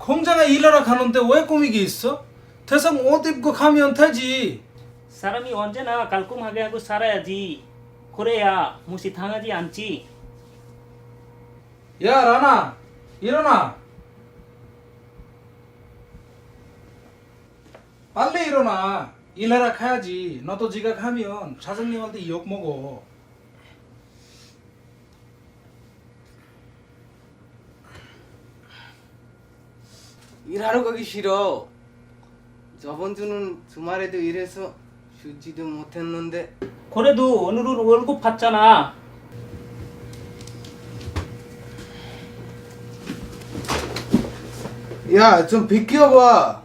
공장에 일하러 가는데 왜 꾸미기 있어? 대성 옷 입고 가면 되지. 사람이 언제나 깔끔하게 하고 살아야지. 그래야 무시 당하지 않지. 야 라나 일어나. 빨리 일어나. 일하러 가야지. 너도 지각하면 사장님한테 욕먹어. 일하러 가기 싫어. 저번 주는 주말에도 일해서 쉬지도 못했는데. 그래도 오늘은 월급 받잖아. 야, 좀 비켜봐.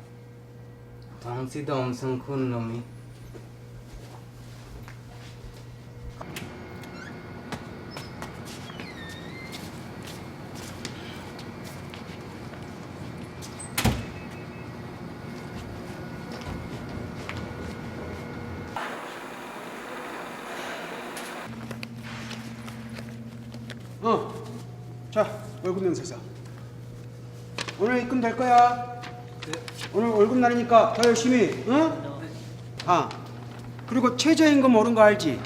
덩치도 엄청 큰 놈이. 자, 월급 명세서. 오늘 입금 될 거야. 오늘 월급 날이니까 더 열심히, 응? 아, 그리고 최저임금 오른 거 알지?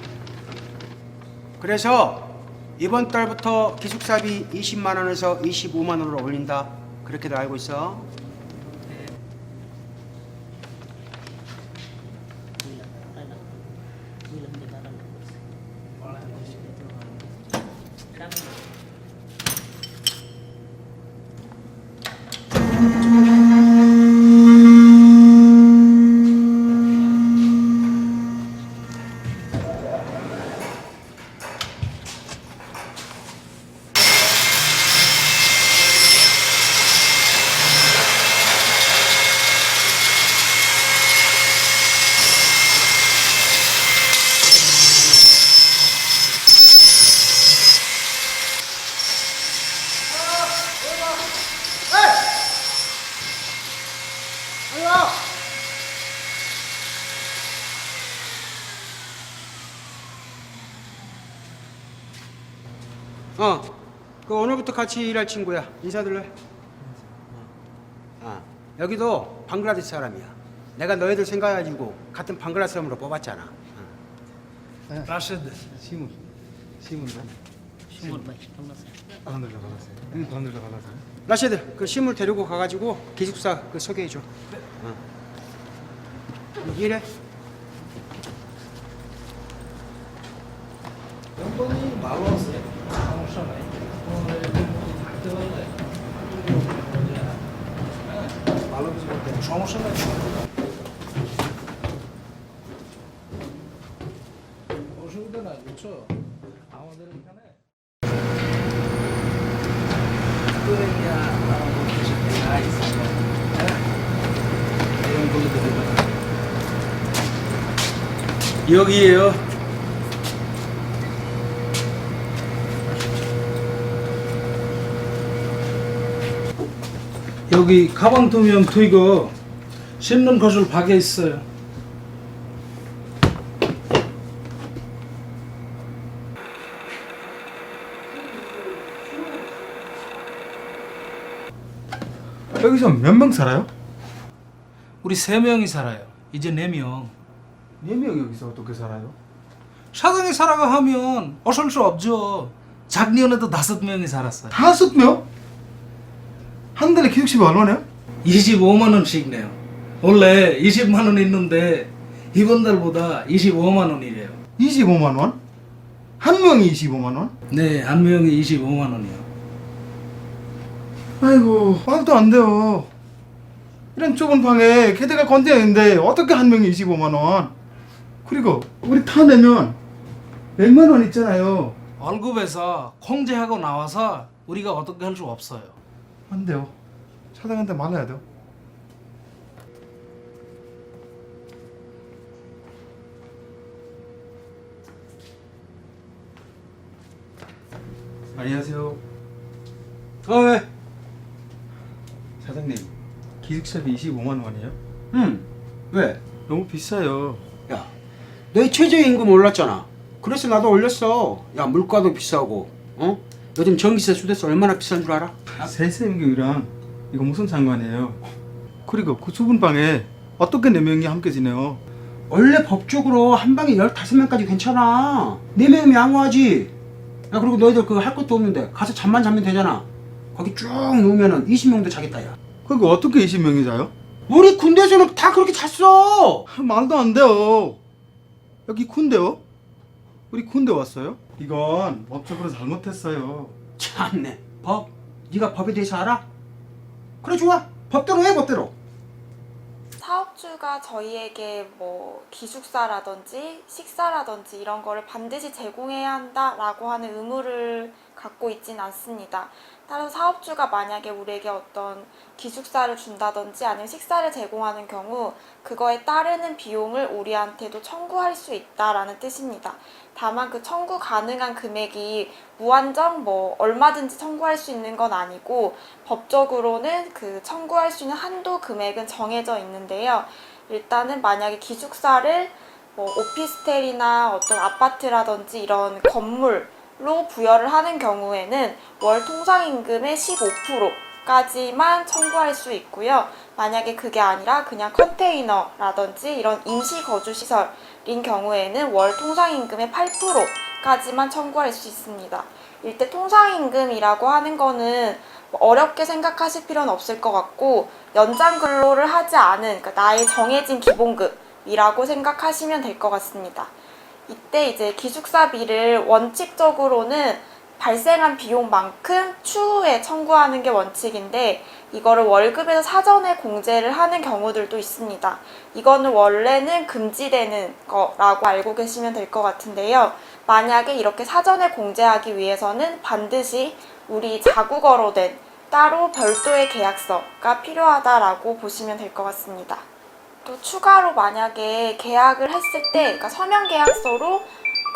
그래서 이번 달부터 기숙사비 20만 원에서 25만 원으로 올린다. 그렇게도 알고 있어. 그 오늘부터 같이 일할 친구야. 인사드려. 여기도 방글라데시 사람이야. 내가 너희들 생각해가지고 같은 방글라데시 사람으로 뽑았잖아. 라시드. 시문 라시드, 그 신물 데리고 가가지고 기숙사 그 소개해줘. 일해. 연봉이 많이 왔어요. সমস্যা নাই। থাকতে পারলে ভালো কিছু করতে হবে। সমস্যা নাই। অসুবিধা নাই বুঝছো আমাদের এখানে 여기에요. 여기 가방 두면 두이고 씹는 것을 박에 있어요. 여기서 몇 명 살아요? 우리 3명이 살아요. 이제 4명. 4명 여기서 어떻게 살아요? 사장이 살아가 하면 어쩔 수 없죠. 작년에도 5명이 살았어요. 5명? 한 달에 기숙사비 얼마네요? 25만 원씩 내요. 원래 20만 원 있는데 이번 달보다 25만 원이래요. 25만 원? 한 명이 25만 원? 네, 한 명이 25만 원이요. 아이고 말도 안 돼요. 이런 좁은 방에 게다가 건대인데 어떻게 한 명이 25만 원? 그리고 우리 다 내면 100만 원 있잖아요. 월급에서 공제하고 나와서 우리가 어떻게 할 수 없어요. 안 돼요. 사장한테 말해야 돼요. 안녕하세요. 왜? 사장님, 기숙사비 25만 원이에요? 왜? 너무 비싸요. 야, 너희 최저임금 올랐잖아. 그래서 나도 올렸어. 야, 물가도 비싸고, 요즘 전기세, 수도세 얼마나 비싼 줄 알아? 세세 임금이랑 이거 무슨 상관이에요? 그리고 그 좁은 방에 어떻게 4명이 함께 지내요? 원래 법적으로 한 방에 15명까지 괜찮아. 4명이면 양호하지. 야, 그리고 너희들 그거 할 것도 없는데 가서 잠만 자면 되잖아. 거기 쭉 누우면은 20명도 자겠다, 야. 그거 어떻게 20명이 자요? 우리 군대에서는 다 그렇게 잤어. 말도 안 돼요. 여기 군대요? 우리 군대 왔어요? 이건 법적으로 잘못했어요. 참네. 법? 네가 법에 대해서 알아? 그래, 좋아. 법대로 해, 법대로. 사업주가 저희에게 뭐 기숙사라든지 식사라든지 이런 거를 반드시 제공해야 한다라고 하는 의무를 갖고 있진 않습니다. 따라서 사업주가 만약에 우리에게 어떤 기숙사를 준다든지 아니면 식사를 제공하는 경우 그거에 따르는 비용을 우리한테도 청구할 수 있다라는 뜻입니다. 다만 그 청구 가능한 금액이 무한정 뭐 얼마든지 청구할 수 있는 건 아니고 법적으로는 그 청구할 수 있는 한도 금액은 정해져 있는데요. 일단은 만약에 기숙사를 뭐 오피스텔이나 어떤 아파트라든지 이런 건물로 부여를 하는 경우에는 월 통상임금의 15%까지만 청구할 수 있고요. 만약에 그게 아니라 그냥 컨테이너라든지 이런 임시거주시설인 경우에는 월 통상임금의 8%까지만 청구할 수 있습니다. 일대 통상임금이라고 하는 거는 어렵게 생각하실 필요는 없을 것 같고 연장 근로를 하지 않은 그러니까 나의 정해진 기본급이라고 생각하시면 될 것 같습니다. 이때 이제 기숙사비를 원칙적으로는 발생한 비용만큼 추후에 청구하는 게 원칙인데 이거를 월급에서 사전에 공제를 하는 경우들도 있습니다. 이거는 원래는 금지되는 거라고 알고 계시면 될 것 같은데요. 만약에 이렇게 사전에 공제하기 위해서는 반드시 우리 자국어로 된 따로 별도의 계약서가 필요하다라고 보시면 될 것 같습니다. 또 추가로 만약에 계약을 했을 때 그러니까 서면 계약서로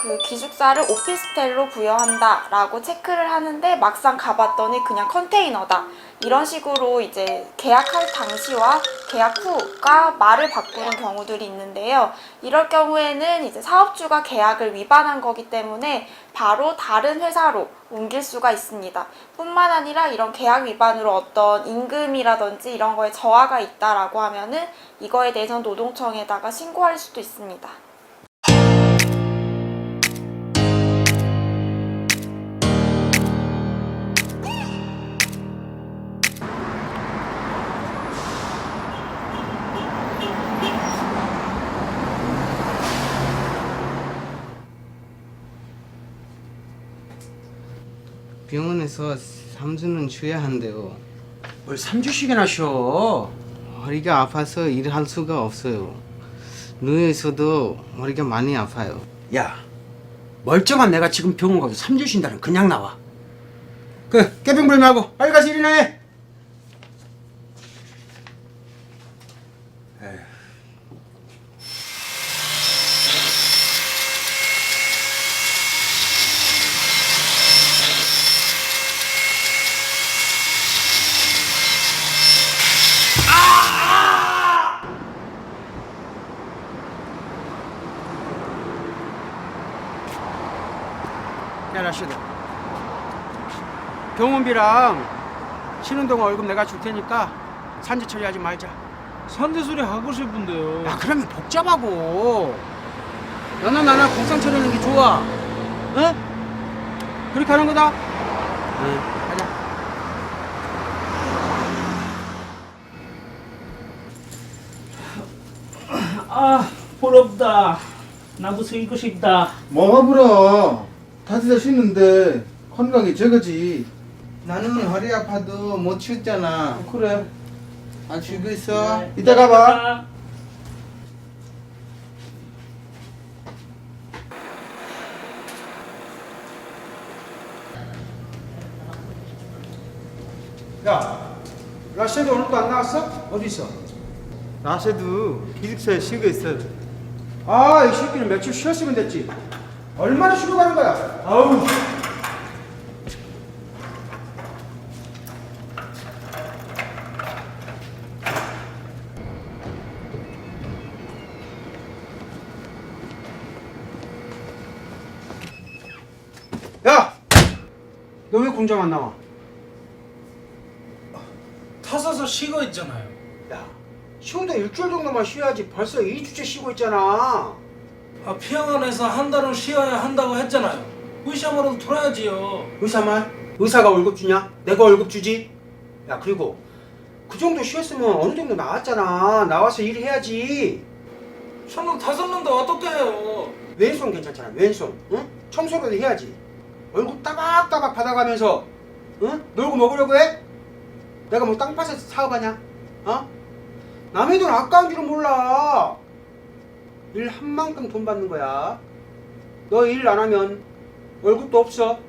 그 기숙사를 오피스텔로 부여한다라고 체크를 하는데 막상 가봤더니 그냥 컨테이너다. 이런 식으로 이제 계약할 당시와 계약 후가 말을 바꾸는 경우들이 있는데요. 이럴 경우에는 이제 사업주가 계약을 위반한 거기 때문에 바로 다른 회사로 옮길 수가 있습니다. 뿐만 아니라 이런 계약 위반으로 어떤 임금이라든지 이런 거에 저하가 있다라고 하면은 이거에 대해서는 노동청에다가 신고할 수도 있습니다. 병원에서 3주는 쉬어야 한대요. 뭘 3주씩이나 쉬어. 허리가 아파서 일할 수가 없어요. 누워있어도 머리가 많이 아파요. 야, 멀쩡한 내가 지금 병원 가서 3주 쉰다는 그냥 나와. 그 깨병 부리지 말고 빨리 가서 일이나 해. 에휴. 야, 라시드. 병원비랑 쉬는 동안 월급 내가 줄 테니까 산지 처리하지 말자. 산대소리 하고 싶은데요. 야, 그러면 복잡하고. 너나 나나 공상 처리하는 게 좋아. 응? 그렇게 하는 거다. 응, 가자. 아 부럽다. 나도 쉬고 싶다. 뭐가 불어? 다들 쉬는데 건강이 저거지. 나는 허리 아파도 못 쉬었잖아. 그래. 안 쉬고 있어. 이따 가봐. 야, 라시드 오늘도 안 나왔어? 어디 있어? 나세도 기숙사에 쉬고 있어요. 아, 이 새끼는 며칠 쉬었으면 됐지. 얼마나 쉬고 가는 거야? 아우. 야! 너 왜 공장 안 나와? 타서서 쉬고 있잖아요. 야, 쉬어도 일주일 정도만 쉬어야지. 벌써 2주째 쉬고 있잖아. 아, 병원에서 한 달은 쉬어야 한다고 했잖아요. 의사마라도 들어야지요. 의사만? 의사가 월급 주냐? 내가 월급 주지? 야, 그리고 그 정도 쉬었으면 어느 정도 나왔잖아. 나와서 일해야지. 저는 다섰는데 어떻게 해요? 왼손 괜찮잖아. 왼손. 응? 청소라도 해야지. 월급 따박따박 받아가면서 응? 놀고 먹으려고 해? 내가 뭐 땅파서 사업하냐? 어? 남의 돈 아까운 줄은 몰라. 일 한 만큼 돈 받는 거야. 너 일 안 하면 월급도 없어.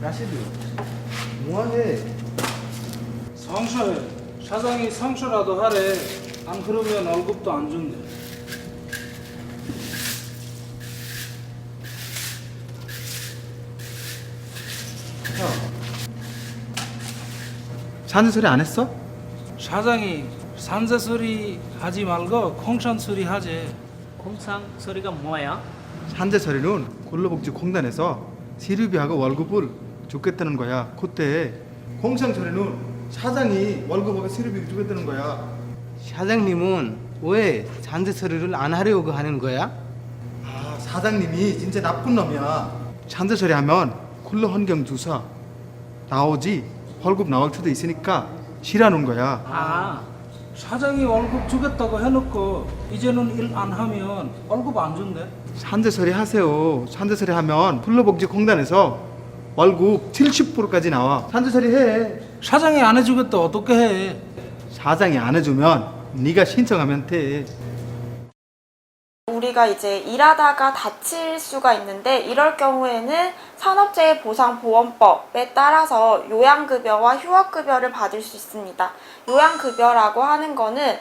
라시드, 뭐하네? 상처해. 사장이 상처라도 하래. 안 그러면 월급도 안 준대. 산재 소리 안 했어? 사장이 산재 소리 하지 말고 콩산 소리 하재. 공상 소리가 뭐야? 산재 소리는 근로복지공단에서 시류비하고 월급을 주겠다는 거야. 그때 공상 소리는 사장이 월급하고 시류비 주겠다는 거야. 사장님은 왜 산재 처리를 안 하려고 하는 거야? 아, 사장님이 진짜 나쁜 놈이야. 산재 소리 하면 근로환경 조사 나오지 월급 나올 수도 있으니까 싫어하는 거야. 아, 사장이 월급 주겠다고 해놓고 이제는 일 안 하면 월급 안 준대. 산재 소리 하세요. 산재 소리 하면 근로복지공단에서 월급 70%까지 나와. 산재 소리 해. 사장이 안 해주겠다 어떻게 해? 사장이 안 해주면 네가 신청하면 돼. 우리가 이제 일하다가 다칠 수가 있는데 이럴 경우에는 산업재해보상보험법에 따라서 요양급여와 휴업급여를 받을 수 있습니다. 요양급여라고 하는 거는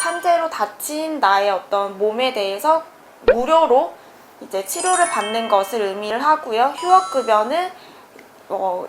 산재로 다친 나의 어떤 몸에 대해서 무료로 이제 치료를 받는 것을 의미를 하고요. 휴업급여는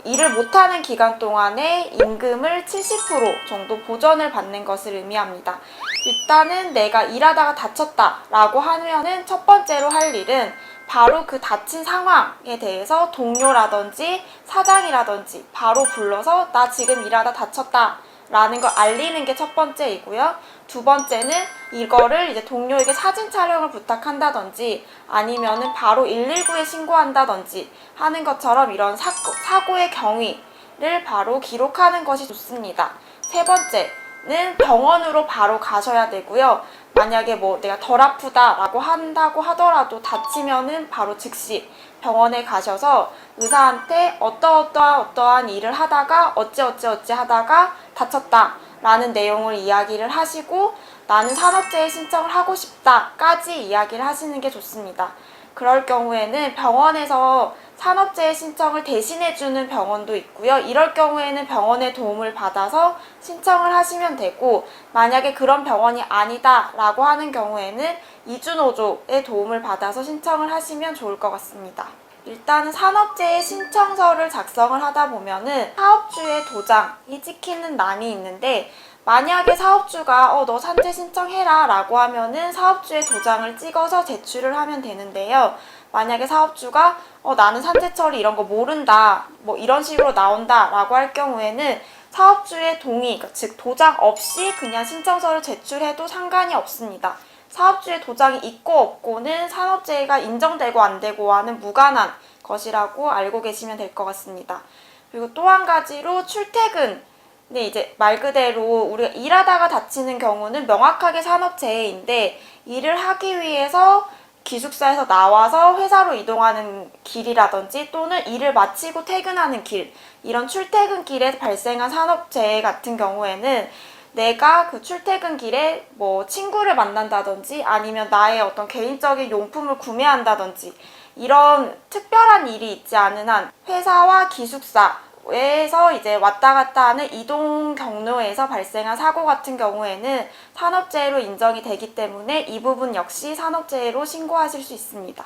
일을 못하는 기간 동안에 임금을 70% 정도 보전을 받는 것을 의미합니다. 일단은 내가 일하다가 다쳤다라고 하면은 첫 번째로 할 일은 바로 그 다친 상황에 대해서 동료라든지 사장이라든지 바로 불러서 나 지금 일하다 다쳤다 라는 걸 알리는 게 첫 번째이고요. 두 번째는 이거를 이제 동료에게 사진 촬영을 부탁한다든지 아니면은 바로 119에 신고한다든지 하는 것처럼 이런 사고의 경위를 바로 기록하는 것이 좋습니다. 세 번째는 병원으로 바로 가셔야 되고요. 만약에 뭐 내가 덜 아프다라고 한다고 하더라도 다치면은 바로 즉시 병원에 가셔서 의사한테 어떠한 일을 하다가 어찌 하다가 다쳤다 라는 내용을 이야기를 하시고 나는 산업재해 신청을 하고 싶다까지 이야기를 하시는 게 좋습니다. 그럴 경우에는 병원에서 산업재해 신청을 대신해주는 병원도 있고요. 이럴 경우에는 병원의 도움을 받아서 신청을 하시면 되고 만약에 그런 병원이 아니다 라고 하는 경우에는 이주노조의 도움을 받아서 신청을 하시면 좋을 것 같습니다. 일단은 산업재해 신청서를 작성을 하다 보면은 사업주의 도장이 찍히는 란이 있는데 만약에 사업주가 너 산재 신청해라 라고 하면은 사업주의 도장을 찍어서 제출을 하면 되는데요. 만약에 사업주가 나는 산재 처리 이런 거 모른다 뭐 이런 식으로 나온다 라고 할 경우에는 사업주의 동의, 즉 도장 없이 그냥 신청서를 제출해도 상관이 없습니다. 사업주의 도장이 있고 없고는 산업재해가 인정되고 안 되고와는 무관한 것이라고 알고 계시면 될 것 같습니다. 그리고 또 한 가지로 출퇴근. 근데 이제 말 그대로 우리가 일하다가 다치는 경우는 명확하게 산업재해인데 일을 하기 위해서 기숙사에서 나와서 회사로 이동하는 길이라든지 또는 일을 마치고 퇴근하는 길, 이런 출퇴근길에 발생한 산업재해 같은 경우에는 내가 그 출퇴근길에 뭐 친구를 만난다든지 아니면 나의 어떤 개인적인 용품을 구매한다든지 이런 특별한 일이 있지 않은 한 회사와 기숙사 에서 이제 왔다 갔다 하는 이동 경로에서 발생한 사고 같은 경우에는 산업재해로 인정이 되기 때문에 이 부분 역시 산업재해로 신고하실 수 있습니다.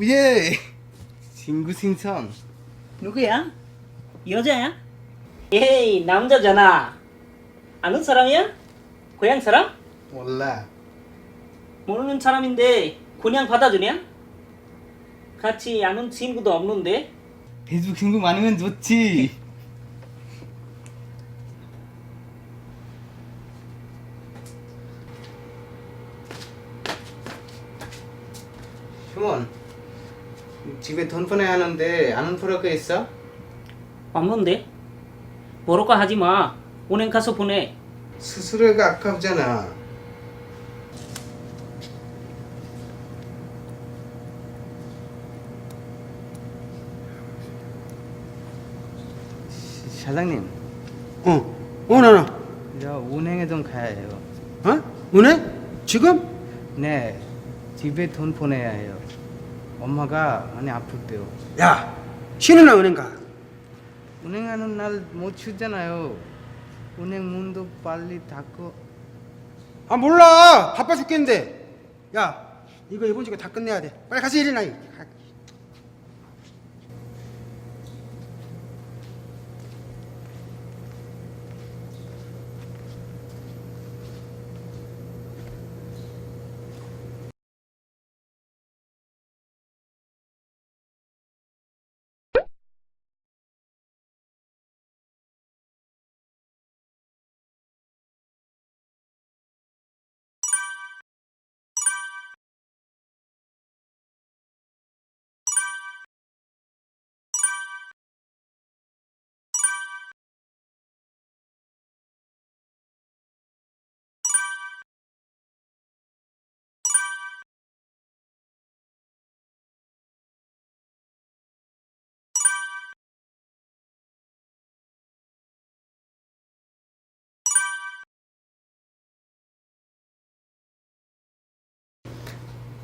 예. 친구 신선. 누구야? 여자야? 에이, 남자잖아. 아는 사람이야? 고향 사람? 몰라. 모르는 사람인데 그냥 받아주냐? 같이 아는 친구도 없는데? 페이스북 친구 많으면 좋지. 휴먼, 집에 돈 보내야 하는데 아는 프로가 있어? 없는데? 뭐라고 하지 마. 은행 가서 보내. 수수료가 아깝잖아. 사장님, 나나. 저 은행에 좀 가야 해요. 어? 은행? 지금? 네, 집에 돈 보내야 해요. 엄마가 많이 아프대요. 야, 쉬는 날 은행 가. 은행 하는 날 못 쉬잖아요. 은행 문도 빨리 닫고. 아 몰라. 바빠 죽겠는데. 야, 이거 이번 주에 다 끝내야 돼. 빨리 가서 일해라.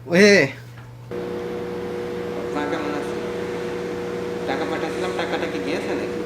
왜? মা কেমন আছে? টাকা পাঠাছিলাম, টাকাটা কি গিয়েছে নাকি?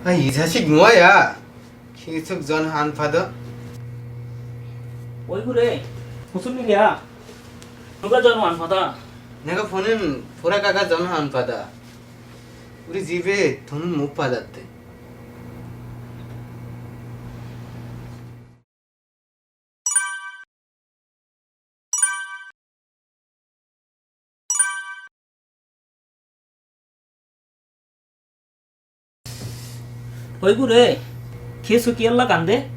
아, 이 자식 뭐야? 계속 전화 안 받아? 왜 그래? 무슨 일이야? 누가 전화 안 받아? 내가 보낸 보라가가 전화 안 받아. 우리 집에 돈 못 받았대. 왜 그래? 계속 연락 안 돼?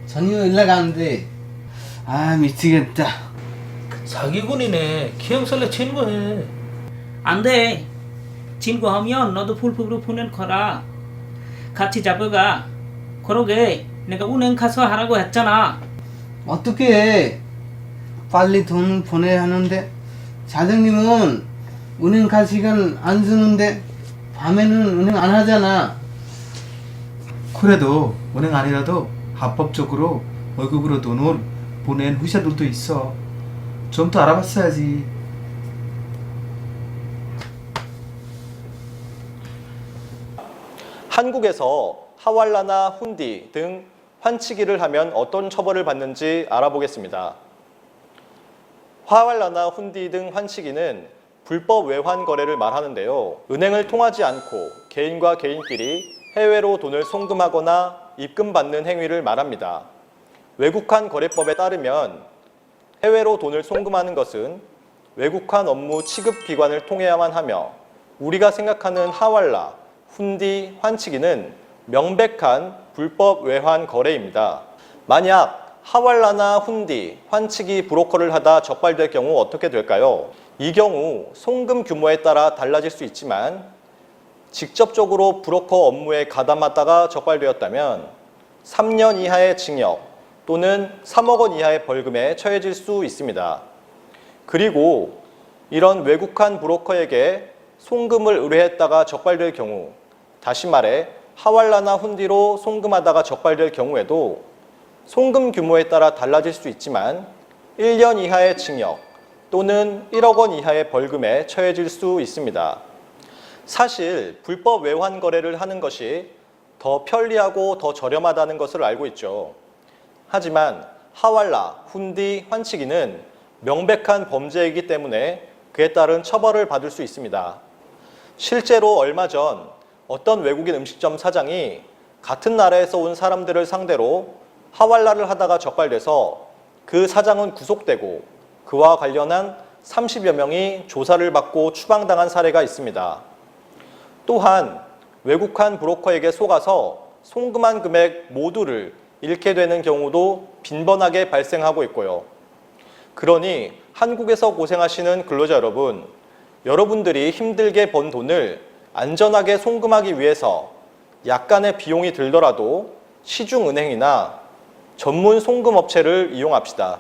전혀 연락 안 돼. 아, 미치겠다. 사기꾼이네. 기영설레 친구해. 안 돼. 친구하면 너도 풀프로 보낸 거라. 같이 잡아가. 그러게 내가 은행 가서 하라고 했잖아. 어떻게 해? 빨리 돈 보내야 하는데 사장님은 은행 갈 시간 안 주는데 밤에는 은행 안 하잖아. 그래도 은행 아니라도 합법적으로 월급으로 돈을 보낸 회사들도 있어. 좀 더 알아봤어야지. 한국에서 하왈라나 훈디 등 환치기를 하면 어떤 처벌을 받는지 알아보겠습니다. 하왈라나 훈디 등 환치기는 불법 외환 거래를 말하는데요. 은행을 통하지 않고 개인과 개인끼리 해외로 돈을 송금하거나 입금받는 행위를 말합니다. 외국환 거래법에 따르면 해외로 돈을 송금하는 것은 외국환 업무 취급 기관을 통해야만 하며 우리가 생각하는 하왈라, 훈디, 환치기는 명백한 불법 외환 거래입니다. 만약 하왈라나 훈디, 환치기 브로커를 하다 적발될 경우 어떻게 될까요? 이 경우 송금 규모에 따라 달라질 수 있지만 직접적으로 브로커 업무에 가담하다가 적발되었다면 3년 이하의 징역 또는 3억 원 이하의 벌금에 처해질 수 있습니다. 그리고 이런 외국한 브로커에게 송금을 의뢰했다가 적발될 경우, 다시 말해 하왈라나 훈디로 송금하다가 적발될 경우에도 송금 규모에 따라 달라질 수 있지만 1년 이하의 징역 또는 1억 원 이하의 벌금에 처해질 수 있습니다. 사실 불법 외환 거래를 하는 것이 더 편리하고 더 저렴하다는 것을 알고 있죠. 하지만 하왈라, 훈디, 환치기는 명백한 범죄이기 때문에 그에 따른 처벌을 받을 수 있습니다. 실제로 얼마 전 어떤 외국인 음식점 사장이 같은 나라에서 온 사람들을 상대로 하왈라를 하다가 적발돼서 그 사장은 구속되고 그와 관련한 30여 명이 조사를 받고 추방당한 사례가 있습니다. 또한 외국한 브로커에게 속아서 송금한 금액 모두를 잃게 되는 경우도 빈번하게 발생하고 있고요. 그러니 한국에서 고생하시는 근로자 여러분, 여러분들이 힘들게 번 돈을 안전하게 송금하기 위해서 약간의 비용이 들더라도 시중은행이나 전문 송금업체를 이용합시다.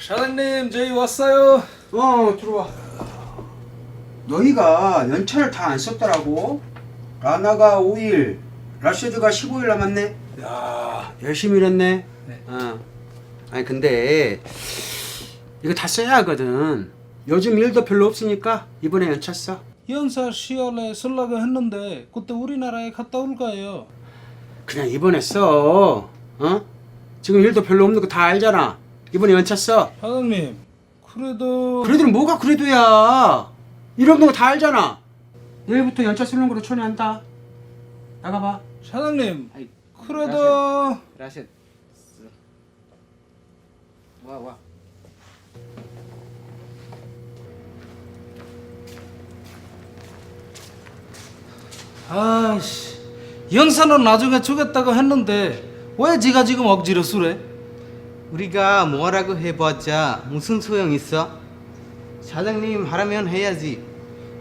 사장님, 저희 왔어요. 들어와. 너희가 연차를 다 안 썼더라고. 라나가 5일, 라쉐드가 15일 남았네. 야, 열심히 일했네. 네. 아니 근데 이거 다 써야 하거든. 요즘 일도 별로 없으니까 이번에 연차 써. 연사 10월에 쓰려고 했는데 그때 우리나라에 갔다 올 거예요. 그냥 이번에 써. 지금 일도 별로 없는 거 다 알잖아. 이번에 연차 써. 사장님, 그래도 뭐가 그래도야. 일 없는 거 다 알잖아. 내일부터 연차 쓰는 거로 처리한다. 나가봐. 사장님, 아이, 그래도 라셋. 와. 아이씨, 연사는 나중에 주겠다고 했는데 왜 지가 지금 억지로 쓰래? 우리가 뭐라고 해봤자 무슨 소용 있어? 사장님 하라면 해야지.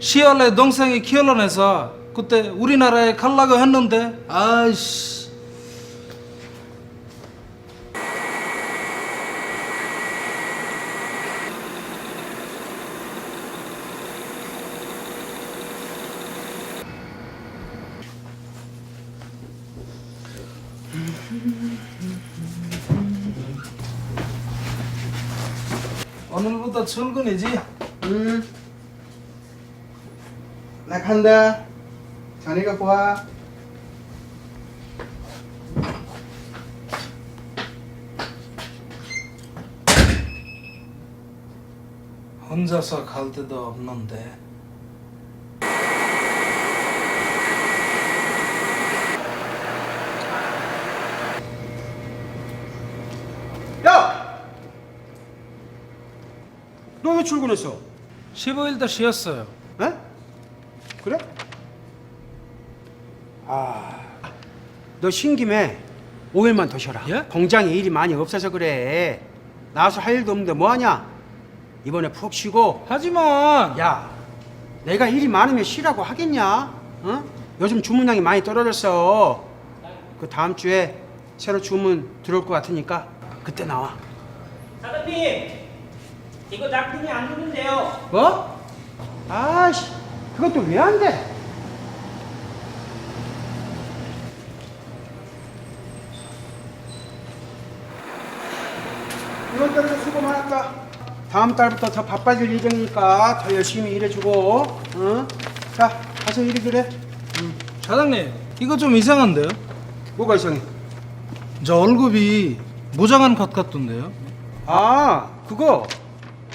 10월에 동생이 결혼해서 그때 우리나라에 가려고 했는데 아이씨. 오늘부터 출근이지? 나 간다. 자네가 봐. 혼자서 갈 데도 없는데. 야! 너 왜 출근했어? 15일도 쉬었어요. 에? 그래? 너 쉰 김에 5일만 더 쉬어라. 예? 공장에 일이 많이 없어서 그래. 나와서 할 일도 없는데 뭐하냐? 이번에 푹 쉬고. 하지만 야, 내가 일이 많으면 쉬라고 하겠냐? 요즘 주문량이 많이 떨어졌어. 그 다음 주에 새로 주문 들어올 것 같으니까 그때 나와. 사장님, 이거 납품이 안 되는데요. 뭐? 아씨, 그것도 왜 안 돼? 이번 달에도 수고 많았다. 다음 달부터 더 바빠질 예정이니까 더 열심히 일해주고, 응? 자, 가서 일이 그래. 사장님, 이거 좀 이상한데요? 뭐가 이상해? 저 월급이 모자란 것 같던데요? 아, 그거.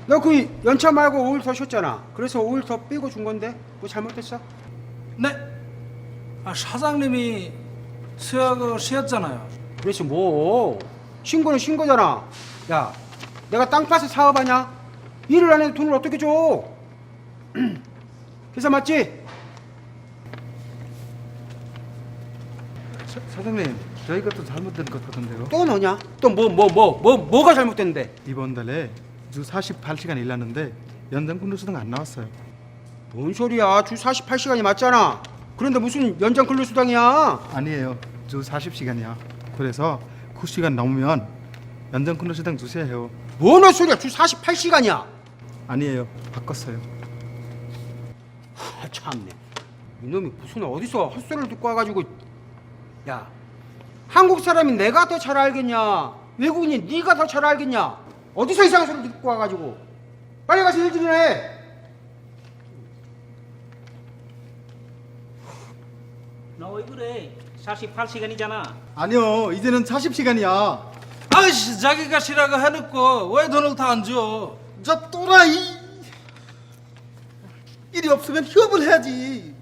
너 그 연차 말고 5일 더 쉬었잖아. 그래서 5일 더 빼고 준 건데, 뭐 잘못됐어? 네? 아, 사장님이 수약을 쉬었잖아요. 그래서 뭐 신고는 신고잖아. 야, 내가 땅 파서 사업하냐? 일을 안 해도 돈을 어떻게 줘? 계산 맞지? 사장님, 저희가 또 잘못된 것 같은데요. 또 너냐? 또 뭐가 잘못됐는데? 이번 달에 주 48시간 일하는데 연장 근로수당 안 나왔어요. 뭔 소리야? 주 48시간이 맞잖아. 그런데 무슨 연장 근로수당이야? 아니에요. 주 40시간이야. 그래서 9시간 넘으면 연장 근로수당 주셔야 해요. 뭐는 소리야? 주 48시간이야. 아니에요. 바꿨어요. 아, 참네. 이놈이 무슨 어디서 헛소리를 듣고 와가지고. 야, 한국 사람이 내가 더 잘 알겠냐? 외국인이 네가 더 잘 알겠냐? 어디서 이상한 소리 듣고 와가지고. 빨리 가서 일 좀 해. 너 왜 그래? 48시간이잖아. 아니요. 이제는 40시간이야. 아이씨, 자기가 쉬라고 해놓고 왜 돈을 다 안 줘? 저 또라이. 일이 없으면 휴업을 해야지.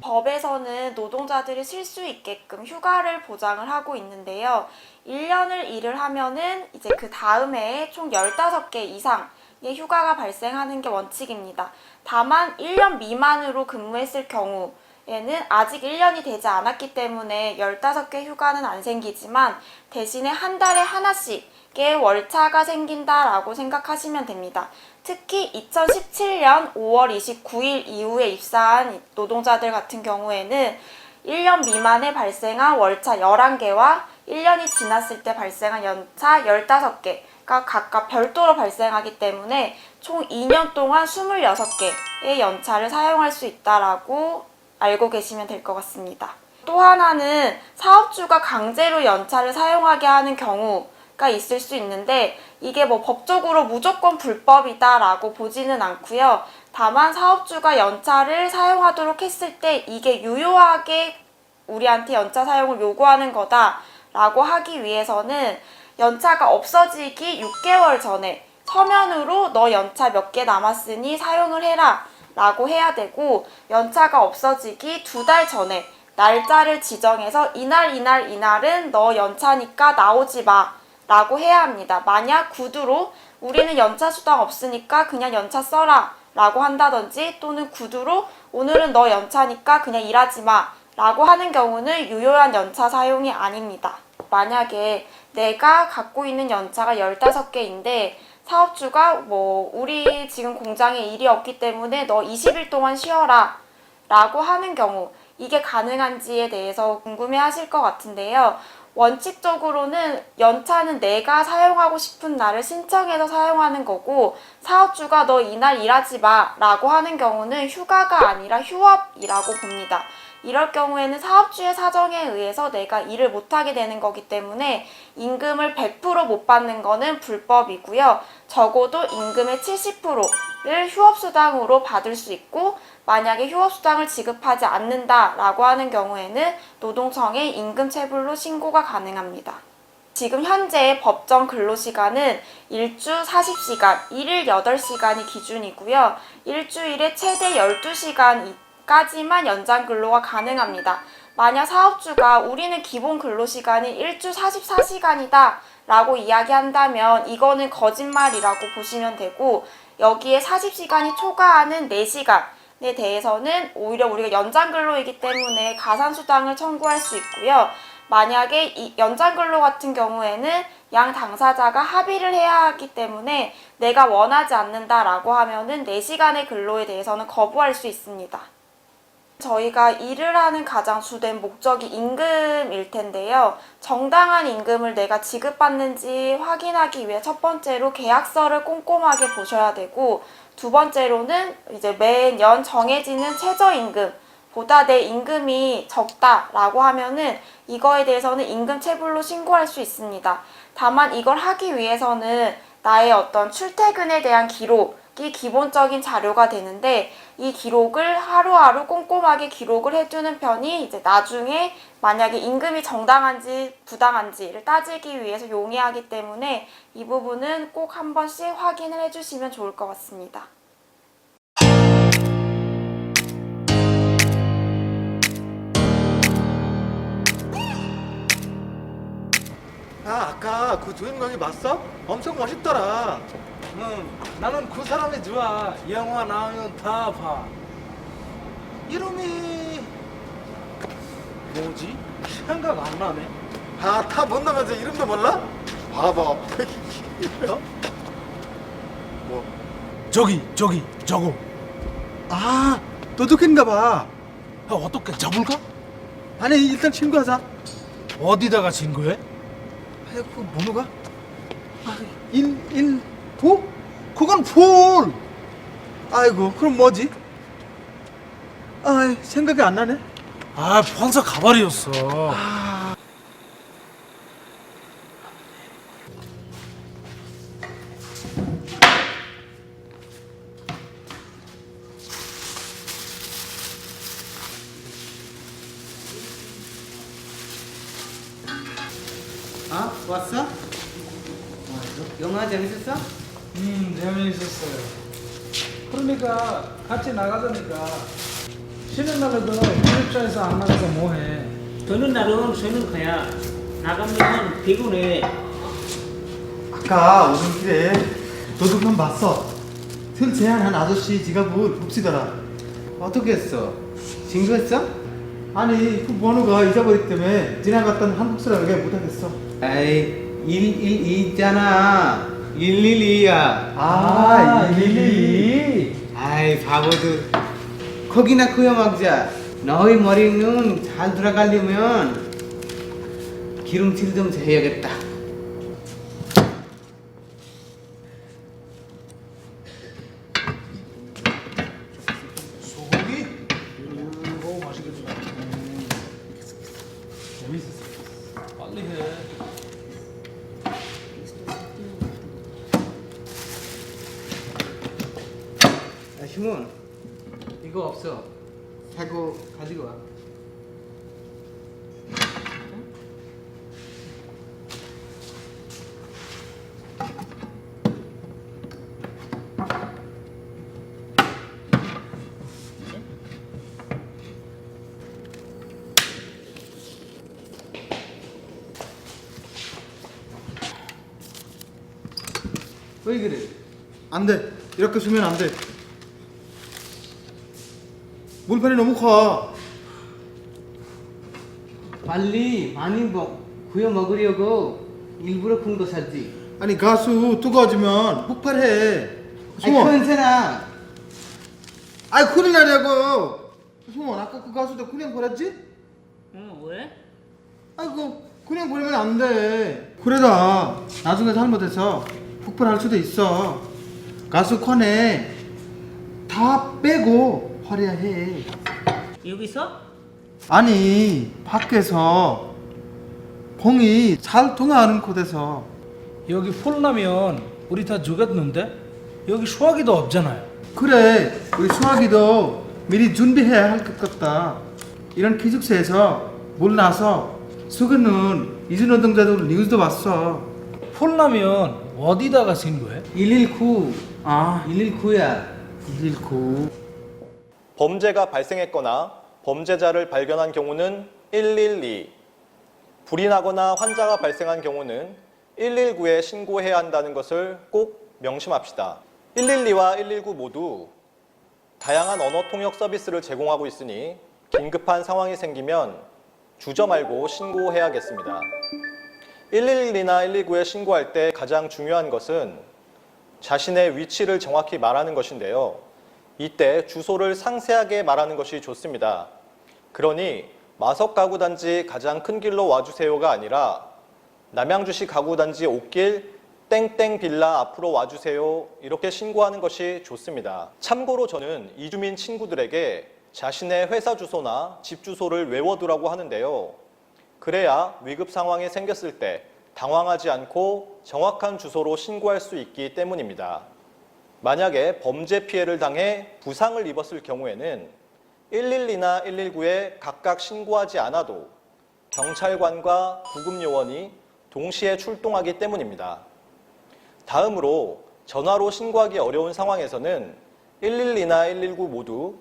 법에서는 노동자들이 쉴 수 있게끔 휴가를 보장을 하고 있는데요. 1년을 일을 하면은 이제 그 다음 해에 총 15개 이상의 휴가가 발생하는 게 원칙입니다. 다만 1년 미만으로 근무했을 경우에는 아직 1년이 되지 않았기 때문에 15개 휴가는 안 생기지만 대신에 한 달에 하나씩의 월차가 생긴다라고 생각하시면 됩니다. 특히 2017년 5월 29일 이후에 입사한 노동자들 같은 경우에는 1년 미만에 발생한 월차 11개와 1년이 지났을 때 발생한 연차 15개가 각각 별도로 발생하기 때문에 총 2년 동안 26개의 연차를 사용할 수 있다라고 알고 계시면 될 것 같습니다. 또 하나는 사업주가 강제로 연차를 사용하게 하는 경우가 있을 수 있는데 이게 뭐 법적으로 무조건 불법이다라고 보지는 않고요. 다만 사업주가 연차를 사용하도록 했을 때 이게 유효하게 우리한테 연차 사용을 요구하는 거다라고 하기 위해서는 연차가 없어지기 6개월 전에 서면으로 너 연차 몇 개 남았으니 사용을 해라 라고 해야 되고 연차가 없어지기 2달 전에 날짜를 지정해서 이날은 너 연차니까 나오지 마 라고 해야 합니다. 만약 구두로 우리는 연차 수당 없으니까 그냥 연차 써라 라고 한다든지 또는 구두로 오늘은 너 연차니까 그냥 일하지 마 라고 하는 경우는 유효한 연차 사용이 아닙니다. 만약에 내가 갖고 있는 연차가 15개인데 사업주가 뭐 우리 지금 공장에 일이 없기 때문에 너 20일 동안 쉬어라 라고 하는 경우 이게 가능한지에 대해서 궁금해 하실 것 같은데요. 원칙적으로는 연차는 내가 사용하고 싶은 날을 신청해서 사용하는 거고 사업주가 너 이날 일하지 마 라고 하는 경우는 휴가가 아니라 휴업이라고 봅니다. 이럴 경우에는 사업주의 사정에 의해서 내가 일을 못하게 되는 거기 때문에 임금을 100% 못 받는 거는 불법이고요. 적어도 임금의 70%를 휴업수당으로 받을 수 있고 만약에 휴업수당을 지급하지 않는다라고 하는 경우에는 노동청에 임금체불로 신고가 가능합니다. 지금 현재 법정 근로시간은 일주 40시간, 일일 8시간이 기준이고요. 일주일에 최대 12시간까지만 연장 근로가 가능합니다. 만약 사업주가 우리는 기본 근로시간이 일주 44시간이다 라고 이야기한다면 이거는 거짓말이라고 보시면 되고 여기에 40시간이 초과하는 4시간에 대해서는 오히려 우리가 연장 근로이기 때문에 가산수당을 청구할 수 있고요. 만약에 이 연장 근로 같은 경우에는 양 당사자가 합의를 해야 하기 때문에 내가 원하지 않는다라고 하면은 4시간의 근로에 대해서는 거부할 수 있습니다. 저희가 일을 하는 가장 주된 목적이 임금일 텐데요. 정당한 임금을 내가 지급받는지 확인하기 위해 첫 번째로 계약서를 꼼꼼하게 보셔야 되고, 두 번째로는 이제 매년 정해지는 최저임금 보다 내 임금이 적다라고 하면은 이거에 대해서는 임금체불로 신고할 수 있습니다. 다만 이걸 하기 위해서는 나의 어떤 출퇴근에 대한 기록이 기본적인 자료가 되는데, 이 기록을 하루하루 꼼꼼하게 기록을 해두는 편이 이제 나중에 만약에 임금이 정당한지 부당한지를 따지기 위해서 용이하기 때문에 이 부분은 꼭 한 번씩 확인을 해주시면 좋을 것 같습니다. 아까 그 주인공이 봤어? 엄청 멋있더라. 나는 그 사람이 좋아. 영화 나오면 다 봐. 이름이 뭐지? 생각 안 나네. 다 못 나면서 이름도 몰라? 봐봐. 어? 뭐? 저거. 아, 도둑인가 봐. 어떻게 잡을까? 아니, 일단 신고하자. 어디다가 신고해? 아이고, 그 번호가? 119? 그건 풀! 아이고, 그럼 뭐지? 아, 생각이 안 나네. 폰사 가발이었어. 아, 왔어? 영화 재밌었어? 재미있었어요. 그러니까 같이 나가자니까. 쉬는 날에도 기숙사에서 안 나가서 뭐해? 저는 날은 쉬는 거야. 나가면 피곤해. 아까 오는 길에 도둑놈 봤어. 틀 제한한 아저씨 지갑을 훔치더라. 어떻게 했어? 신고했어? 아니, 그 번호가 잊어버리기 때문에 지나갔던 한국 사람에게 못하겠어. 에이, 112 있잖아. 112야. 112. 아이, 바보들. 거기나 그 영화자. 너희 머리는 잘 돌아가려면 기름칠 좀 재야겠다. 소고기? 오, 맛있겠다. 재밌었어. 빨리 해. 야, 시몬, 이거 없어. 사고 가지고 와. 왜 그래? 안 돼. 이렇게 주면 안 돼. 물판이 너무 커. 빨리 많이 구워 먹으려고 일부러 큰 거 샀지. 아니, 가수 뜨거워지면 폭발해. 아이, 수원. 큰세나. 아이, 큰일 나냐고. 수원, 아까 그 가수도 그냥 버렸지? 왜? 아이고, 그냥 버리면 안 돼. 그러다 나중에 잘못해서 폭발할 수도 있어. 가수 콘에 다 빼고 버려야 해. 여기서? 아니, 밖에서 공이 잘 통하는 곳에서. 여기 폴라면 우리 다 죽었는데 여기 수화기도 없잖아요. 그래, 우리 수학이도 미리 준비해야 할 것 같다. 이런 기숙사에서 몰라서 수근은 이주노동자들 뉴스도 봤어. 폴라면 어디다가 신고해? 119. 119야. 119. 범죄가 발생했거나 범죄자를 발견한 경우는 112, 불이 나거나 환자가 발생한 경우는 119에 신고해야 한다는 것을 꼭 명심합시다. 112와 119 모두 다양한 언어 통역 서비스를 제공하고 있으니 긴급한 상황이 생기면 주저 말고 신고해야겠습니다. 112나 119에 신고할 때 가장 중요한 것은 자신의 위치를 정확히 말하는 것인데요. 이때 주소를 상세하게 말하는 것이 좋습니다. 그러니 마석가구단지 가장 큰 길로 와주세요가 아니라 남양주시 가구단지 옥길 땡땡 빌라 앞으로 와주세요 이렇게 신고하는 것이 좋습니다. 참고로 저는 이주민 친구들에게 자신의 회사 주소나 집 주소를 외워두라고 하는데요. 그래야 위급 상황이 생겼을 때 당황하지 않고 정확한 주소로 신고할 수 있기 때문입니다. 만약에 범죄 피해를 당해 부상을 입었을 경우에는 112나 119에 각각 신고하지 않아도 경찰관과 구급요원이 동시에 출동하기 때문입니다. 다음으로 전화로 신고하기 어려운 상황에서는 112나 119 모두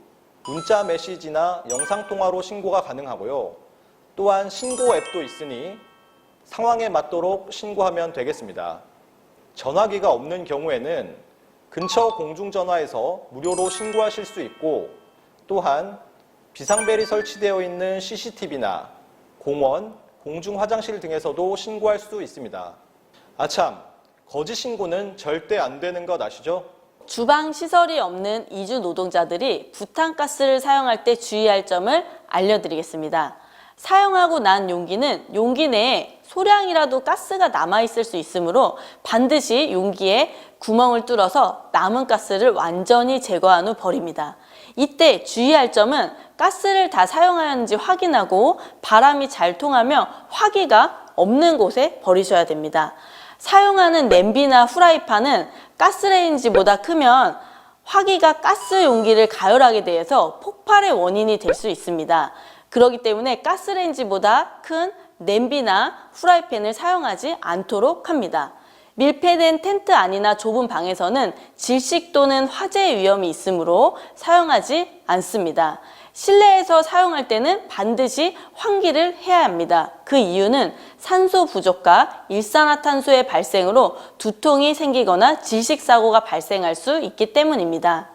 문자 메시지나 영상통화로 신고가 가능하고요. 또한 신고 앱도 있으니 상황에 맞도록 신고하면 되겠습니다. 전화기가 없는 경우에는 근처 공중전화에서 무료로 신고하실 수 있고 또한 비상벨이 설치되어 있는 CCTV나 공원, 공중화장실 등에서도 신고할 수 있습니다. 아참, 거짓 신고는 절대 안 되는 것 아시죠? 주방 시설이 없는 이주 노동자들이 부탄가스를 사용할 때 주의할 점을 알려드리겠습니다. 사용하고 난 용기는 용기 내에 소량이라도 가스가 남아있을 수 있으므로 반드시 용기에 구멍을 뚫어서 남은 가스를 완전히 제거한 후 버립니다. 이때 주의할 점은 가스를 다 사용하였는지 확인하고 바람이 잘 통하며 화기가 없는 곳에 버리셔야 됩니다. 사용하는 냄비나 후라이팬은 가스레인지보다 크면 화기가 가스 용기를 가열하게 되어서 폭발의 원인이 될 수 있습니다. 그렇기 때문에 가스레인지보다 큰 냄비나 후라이팬을 사용하지 않도록 합니다. 밀폐된 텐트 안이나 좁은 방에서는 질식 또는 화재 위험이 있으므로 사용하지 않습니다. 실내에서 사용할 때는 반드시 환기를 해야 합니다. 그 이유는 산소 부족과 일산화탄소의 발생으로 두통이 생기거나 질식사고가 발생할 수 있기 때문입니다.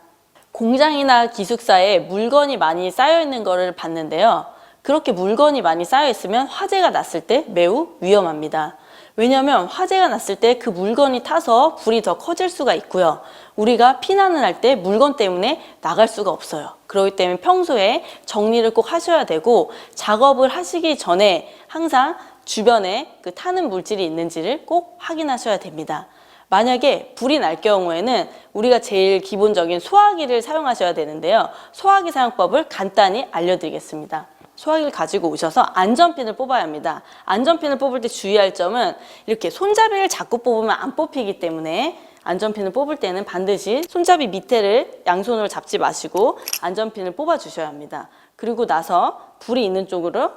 공장이나 기숙사에 물건이 많이 쌓여 있는 것을 봤는데요. 그렇게 물건이 많이 쌓여 있으면 화재가 났을 때 매우 위험합니다. 왜냐하면 화재가 났을 때 그 물건이 타서 불이 더 커질 수가 있고요. 우리가 피난을 할 때 물건 때문에 나갈 수가 없어요. 그렇기 때문에 평소에 정리를 꼭 하셔야 되고 작업을 하시기 전에 항상 주변에 그 타는 물질이 있는지를 꼭 확인하셔야 됩니다. 만약에 불이 날 경우에는 우리가 제일 기본적인 소화기를 사용하셔야 되는데요. 소화기 사용법을 간단히 알려드리겠습니다. 소화기를 가지고 오셔서 안전핀을 뽑아야 합니다. 안전핀을 뽑을 때 주의할 점은 이렇게 손잡이를 잡고 뽑으면 안 뽑히기 때문에 안전핀을 뽑을 때는 반드시 손잡이 밑에를 양손으로 잡지 마시고 안전핀을 뽑아 주셔야 합니다. 그리고 나서 불이 있는 쪽으로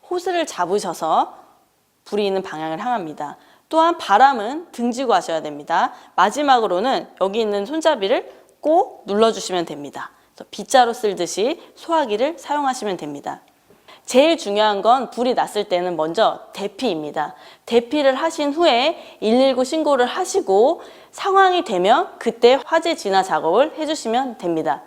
호스를 잡으셔서 불이 있는 방향을 향합니다. 또한 바람은 등지고 하셔야 됩니다. 마지막으로는 여기 있는 손잡이를 꼭 눌러주시면 됩니다. 빗자루 쓸듯이 소화기를 사용하시면 됩니다. 제일 중요한 건 불이 났을 때는 먼저 대피입니다. 대피를 하신 후에 119 신고를 하시고 상황이 되면 그때 화재 진화 작업을 해주시면 됩니다.